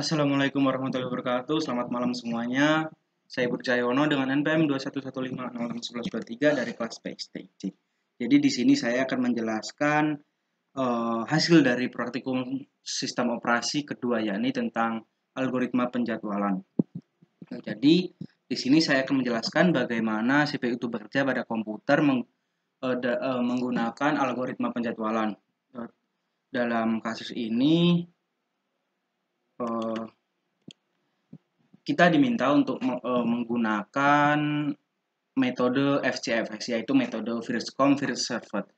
Assalamualaikum warahmatullahi wabarakatuh. Selamat malam semuanya. Saya Budi Cahyono dengan NPM 211506123 dari kelas PSTIC. Jadi di sini saya akan menjelaskan hasil dari praktikum sistem operasi kedua, yakni tentang algoritma penjadwalan. Jadi di sini saya akan menjelaskan bagaimana CPU itu bekerja pada komputer menggunakan algoritma penjadwalan. Dalam kasus ini kita diminta untuk menggunakan metode FCFS, yaitu metode first come first served.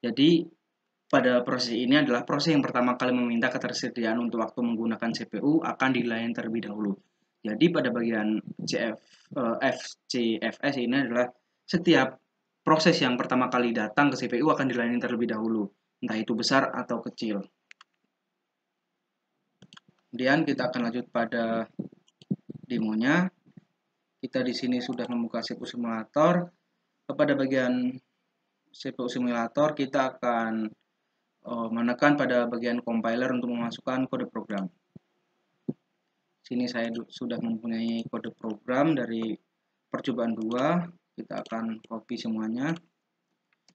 Jadi pada proses ini adalah proses yang pertama kali meminta ketersediaan untuk waktu menggunakan CPU akan dilayani terlebih dahulu. Jadi pada bagian FCFS ini adalah setiap proses yang pertama kali datang ke CPU akan dilayani terlebih dahulu, entah itu besar atau kecil. Kemudian kita akan lanjut pada demonya. Kita di sini sudah membuka CPU simulator. Pada bagian CPU simulator kita akan menekan pada bagian compiler untuk memasukkan kode program. Sini saya sudah mempunyai kode program dari percobaan 2. Kita akan copy semuanya.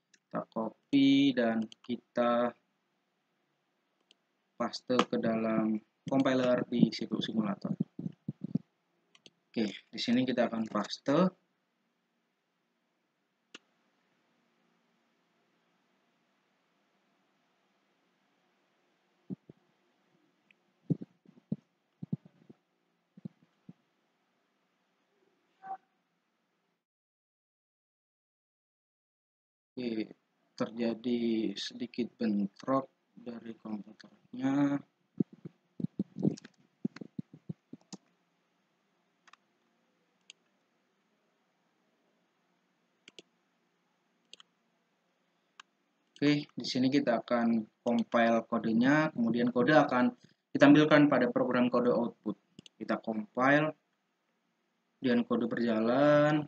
Kita copy dan kita paste ke dalam compiler di CPU simulator. Oke, di sini kita akan paste. Oke, terjadi sedikit bentrok dari komputernya. Oke, di sini kita akan compile kodenya, kemudian kode akan ditampilkan pada program kode output. Kita compile, dan kode berjalan.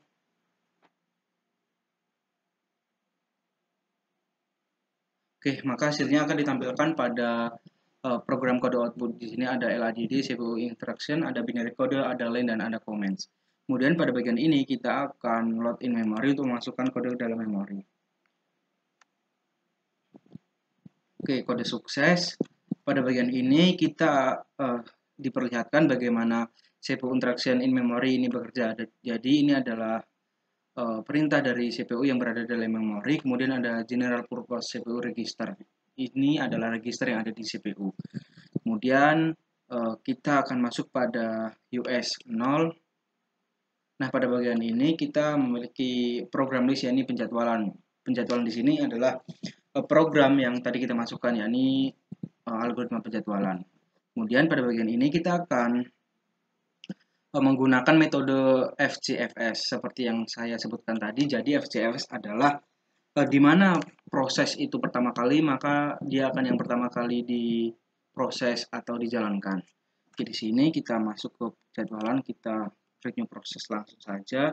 Oke, maka hasilnya akan ditampilkan pada program kode output. Di sini ada LADD, CPU instruction, ada binary code, ada line, dan ada comments. Kemudian pada bagian ini kita akan load in memory untuk memasukkan kode ke dalam memori. Oke, kode sukses. Pada bagian ini kita diperlihatkan bagaimana CPU instruction in memory ini bekerja. Jadi ini adalah perintah dari CPU yang berada dalam memori. Kemudian ada general purpose CPU register. Ini adalah register yang ada di CPU. Kemudian kita akan masuk pada US 0. Nah, pada bagian ini kita memiliki program list, yakni penjadwalan. Penjadwalan di sini adalah program yang tadi kita masukkan, yakni algoritma penjadwalan. Kemudian pada bagian ini kita akan menggunakan metode FCFS seperti yang saya sebutkan tadi. Jadi FCFS adalah di mana proses itu pertama kali, maka dia akan yang pertama kali diproses atau dijalankan. Oke, di sini kita masuk ke jadwalan, kita create new proses langsung saja.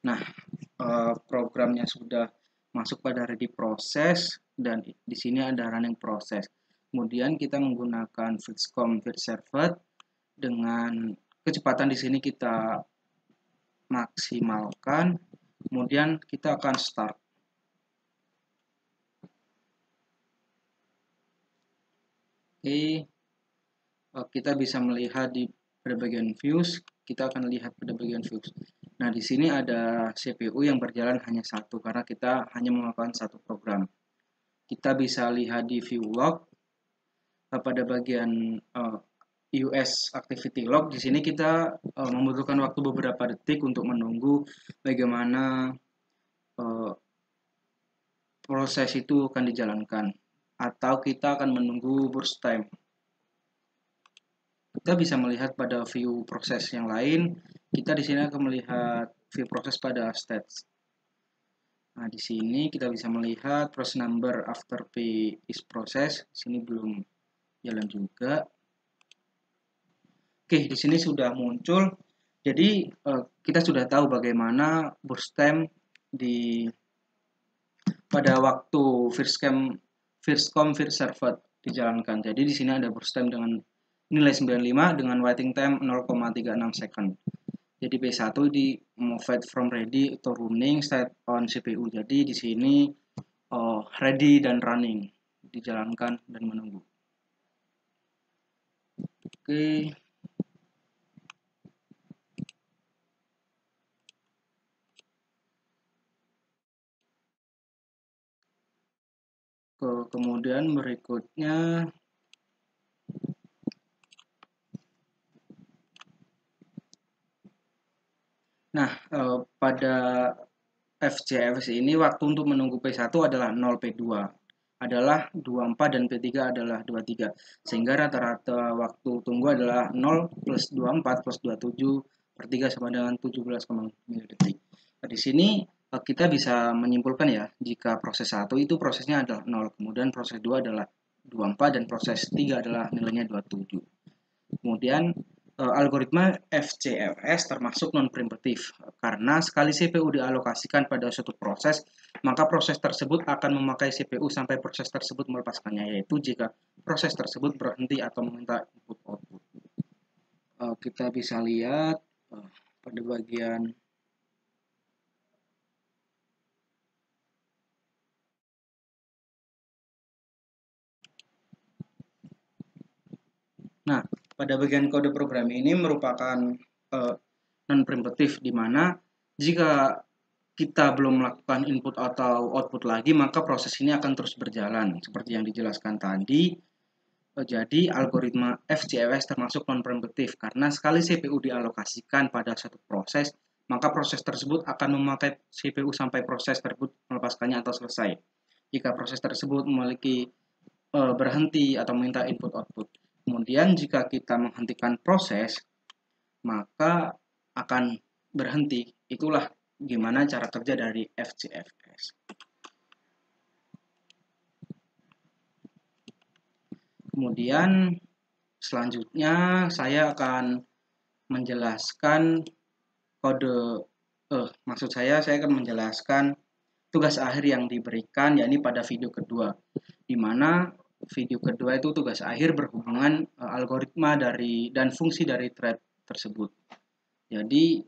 Nah, programnya sudah masuk pada ready process dan di sini ada running process. Kemudian kita menggunakan first come first served dengan kecepatan di sini kita maksimalkan. Kemudian kita akan start. Oke, kita bisa melihat pada bagian views. Kita akan lihat pada bagian views. Nah, di sini ada CPU yang berjalan hanya satu karena kita hanya melakukan satu program. Kita bisa lihat di view log pada bagian US activity log. Di sini kita membutuhkan waktu beberapa detik untuk menunggu bagaimana proses itu akan dijalankan, atau kita akan menunggu burst time. Kita bisa melihat pada view proses yang lain. Kita di sini akan melihat view proses pada stats. Nah, di sini kita bisa melihat process number after P is process. Di sini belum jalan juga. Oke, di sini sudah muncul. Jadi kita sudah tahu bagaimana burst time pada waktu first come first served dijalankan. Jadi di sini ada burst time dengan nilai 95 dengan waiting time 0,36 second. Jadi P1 di move from ready to running state on CPU. Jadi di sini ready dan running dijalankan dan menunggu. Oke. Kemudian berikutnya pada FCFS ini waktu untuk menunggu P1 adalah 0 P2 adalah 24 dan P3 adalah 23 sehingga rata-rata waktu tunggu adalah 0 plus 24 plus 27 per 3 sama dengan 17,9 detik. Nah, di sini kita bisa menyimpulkan ya jika proses 1 itu prosesnya adalah 0, kemudian proses 2 adalah 24 dan proses 3 adalah nilainya 27. Kemudian algoritma FCFS termasuk non-preemptive karena sekali CPU dialokasikan pada suatu proses, maka proses tersebut akan memakai CPU sampai proses tersebut melepaskannya, yaitu jika proses tersebut berhenti atau meminta input-output. Kita bisa lihat pada bagian pada bagian kode program ini merupakan non-preemptive di mana jika kita belum melakukan input atau output lagi, maka proses ini akan terus berjalan seperti yang dijelaskan tadi. Jadi algoritma FCFS termasuk non-preemptive karena sekali CPU dialokasikan pada satu proses, maka proses tersebut akan memakai CPU sampai proses tersebut melepaskannya atau selesai. Jika proses tersebut memiliki berhenti atau minta input-output. Kemudian jika kita menghentikan proses, maka akan berhenti. Itulah gimana cara kerja dari FCFS. Kemudian selanjutnya saya akan menjelaskan saya akan menjelaskan tugas akhir yang diberikan, yakni pada video kedua, di mana video kedua itu tugas akhir berhubungan algoritma dan fungsi dari thread tersebut. Jadi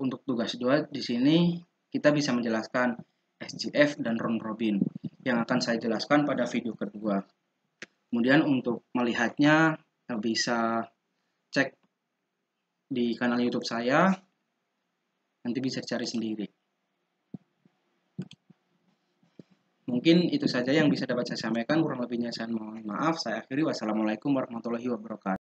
untuk tugas 2 di sini kita bisa menjelaskan SGF dan round robin yang akan saya jelaskan pada video kedua. Kemudian untuk melihatnya bisa cek di kanal YouTube saya, nanti bisa cari sendiri. Mungkin itu saja yang bisa dapat saya sampaikan, kurang lebihnya saya mohon maaf. Saya akhiri, wassalamualaikum warahmatullahi wabarakatuh.